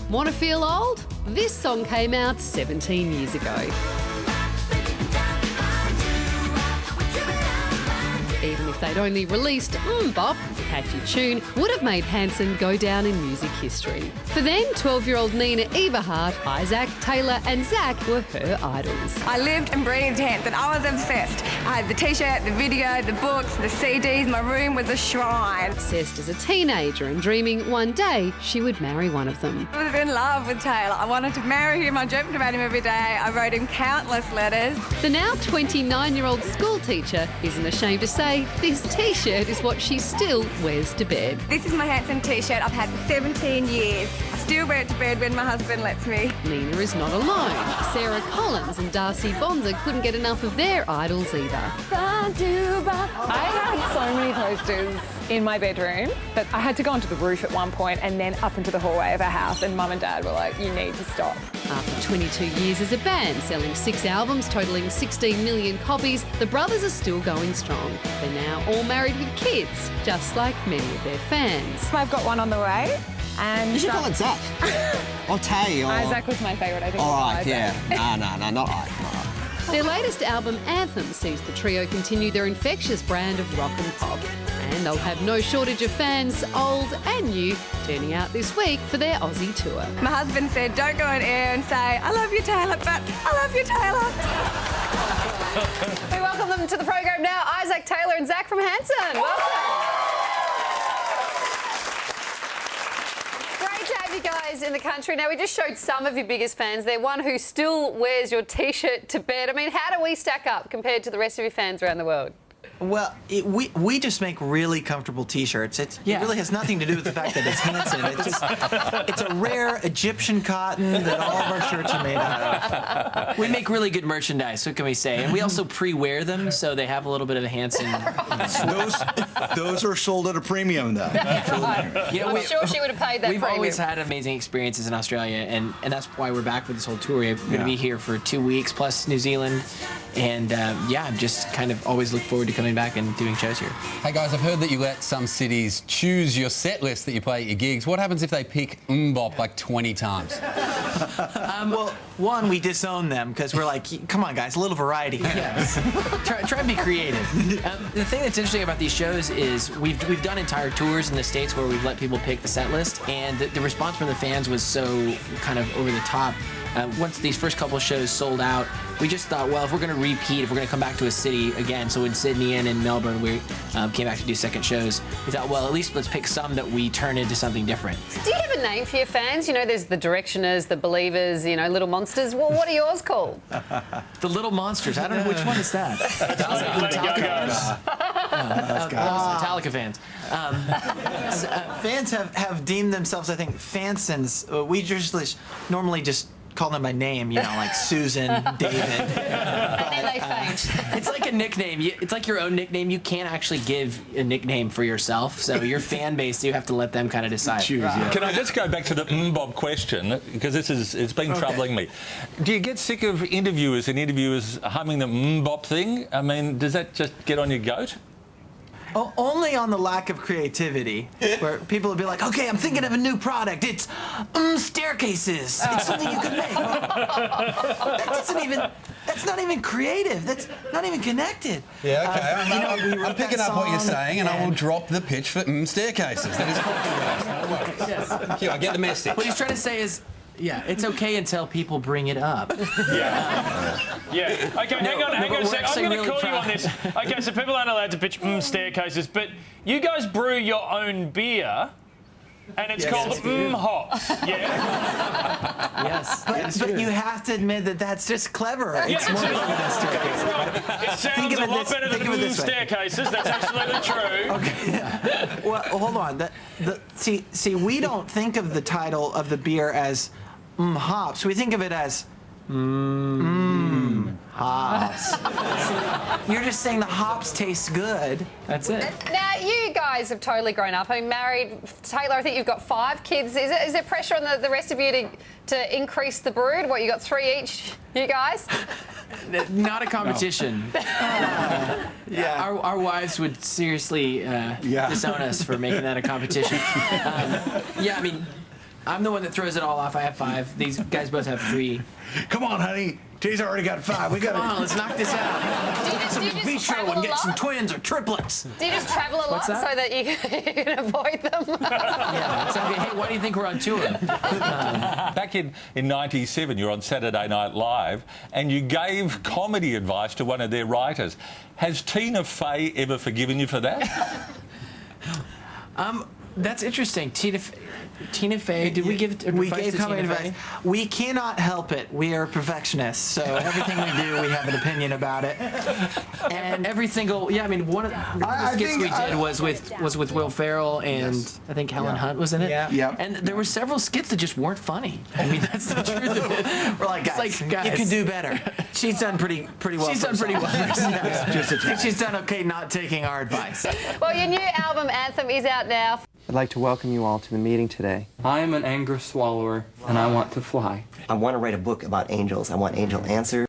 Want to feel old? This song came out 17 years ago. Even if they'd only released m-bop, the catchy tune would have made Hanson go down in music history. For then, 12-year-old Nina Everhart, Issac, Taylor and Zach were her idols. I lived and breathed Hanson. I was obsessed. I had the T-shirt, the video, the books, the CDs. My room was a shrine. Obsessed as a teenager and dreaming one day she would marry one of them. I was in love with Taylor. I wanted to marry him. I dreamt about him every day. I wrote him countless letters. The now 29-year-old school teacher isn't ashamed to say this T-shirt is what she still wears to bed. This is my Hanson T-shirt I've had for 17 years. I still wear it to bed when my husband lets me. Nina is not alone. Sarah Collins and Darcy Bonza couldn't get enough of their idols either. I had so many posters in my bedroom, but I had to go onto the roof at one point and then up into the hallway of our house, and Mum and Dad were like, you need to stop. After 22 years as a band, selling 6 albums totalling 16 million copies, the brothers are still going strong. They're now all married with kids, just like many of their fans. I've got one on the way. And you should call it Zach. Or Tay, or... Isaac was my favourite, I think. All right, yeah. No, not I. Their latest album, Anthem, sees the trio continue their infectious brand of rock and pop. And they'll have no shortage of fans, old and new, turning out this week for their Aussie tour. My husband said, don't go on air and say, I love you, Taylor, but I love you, Taylor. We welcome them to the program now, Isaac, Taylor and Zach from Hanson. Welcome. Great to have you guys in the country. Now, we just showed some of your biggest fans there, one who still wears your T-shirt to bed. I mean, how do we stack up compared to the rest of your fans around the world? Well, we just make really comfortable T-shirts. It really has nothing to do with the fact that it's Hanson. It's a rare Egyptian cotton that all of our shirts are made out of. We make really good merchandise, what can we say? And we also pre-wear them, so they have a little bit of a Hanson. Those are sold at a premium, though. You know, I'm sure she would have paid that We've premium. always had amazing experiences in Australia, and that's why we're back with this whole tour. We're going to be here for 2 weeks, plus New Zealand. And I'm just kind of always look forward to coming back and doing shows here. Hey guys, I've heard that you let some cities choose your set list that you play at your gigs. What happens if they pick m-bop like 20 times? Well, one, we disown them because we're like, come on, guys, a little variety. Yes. try and be creative. The thing that's interesting about these shows is we've done entire tours in the States where we've let people pick the set list, and the response from the fans was so kind of over the top. Once these first couple of shows sold out, we just thought, well, if we're going to repeat, if we're going to come back to a city again, so in Sydney and in Melbourne, we came back to do second shows, we thought, well, at least let's pick some that we turn into something different. Do you have a name for your fans? You know, there's the Directioners, the Believers, you know, Little Monsters. Well, what are yours called? The Little Monsters. I don't know which one is that. Metallica fans. Fans have deemed themselves, I think, Fansons. We just normally just call them by name, you know, like Susan, David. And then they faint. It's like a nickname. It's like your own nickname. You can't actually give a nickname for yourself. So your fan base, you have to let them kind of decide. Choose, yeah. Can I just go back to the m-bop question, because it's been troubling me. Do you get sick of interviewers humming the m-bop thing? I mean, does that just get on your goat? Only on the lack of creativity, where people would be like, okay, I'm thinking of a new product. It's staircases. It's something you could make. That's not even creative. That's not even connected. Yeah, okay. We I'm picking up what you're saying, and I will drop the pitch for staircases. That is probably yes. Thank you. I get the message. What he's trying to say is, yeah, it's okay until people bring it up. Yeah. Okay, hang on a sec. I'm going to call you on this. Okay, so people aren't allowed to pitch staircases, but you guys brew your own beer, and it's called m-hops. Yeah. Yes. But you have to admit that that's just clever. It's more clever than staircases. It sounds a lot better than staircases. That's absolutely true. Okay. Well, hold on. See, we don't think of the title of the beer as hops. We think of it as hops. You're just saying the hops taste good. That's it. Now, you guys have totally grown up. I'm married. Taylor, I think you've got 5 kids. Is there pressure on the rest of you to increase the brood? What, you got 3 each, you guys? Not a competition. Yeah. Our wives would seriously disown us for making that a competition. I mean, I'm the one that throws it all off. I have 5. These guys both have 3. Come on, honey. T's already got 5. We got Come on, let's knock this out. Do you just travel a lot? Twins or triplets. Do you just travel a lot so that you can avoid them? Yeah. So, hey, why do you think we're on tour? Back in '97, you're on Saturday Night Live, and you gave comedy advice to one of their writers. Has Tina Fey ever forgiven you for that? That's interesting. Tina Fey, did we give advice We gave to comedy Tina advice. Fey? We cannot help it. We are perfectionists, so everything we do, we have an opinion about it. And every single, I mean, one of the skits we did was with Will Ferrell and I think Helen Hunt was in it. Yeah. Yep. And there were several skits that just weren't funny. I mean, that's the truth of it. We're like, guys, you can do better. She's done pretty well. She's done pretty well. She's done okay not taking our advice. Well, your new album, Anthem, is out now. I'd like to welcome you all to the meeting today. I am an anger swallower, and I want to fly. I want to write a book about angels. I want angel answers.